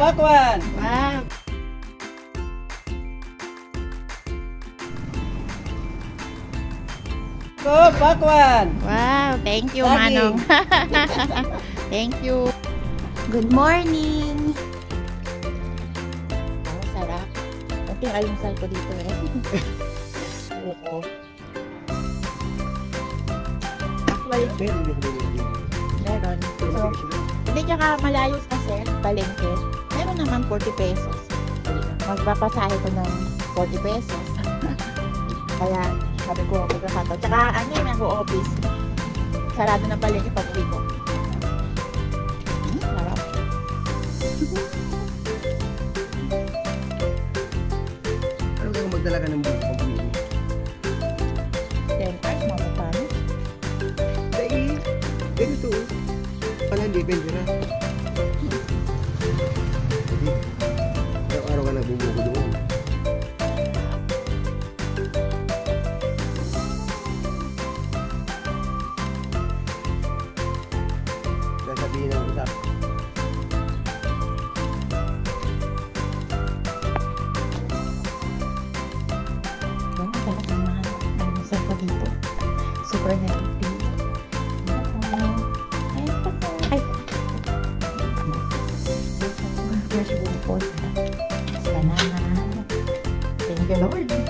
Pakwan! Wow. Go, Pakwan! Wow, thank you, Lagi. Manong. Thank you. Good morning. Oh, sarap. Ito yung almusal ko dito eh. Oo. Meron. So, hindi tsaka malayo kasi, palengke. Meron naman 40 pesos. Magpapasahe ko ng 40 pesos. Kaya, sabi ko, magkakato. Tsaka, ano yung nag-o-office. Sarado ng palengke pag uwi ko. Sarap. Ano kang magdala ka ng buko pag uwi? 10 pesos, mga paano? Dahil, ganito. Pala, depende na. Araw-araw ka nagbubuko doon. Sasabihin ng usap. Ganun talaga mga almusal ko dito. Super healthy. Ay, fresh buko. Banana. Thank you, Lord.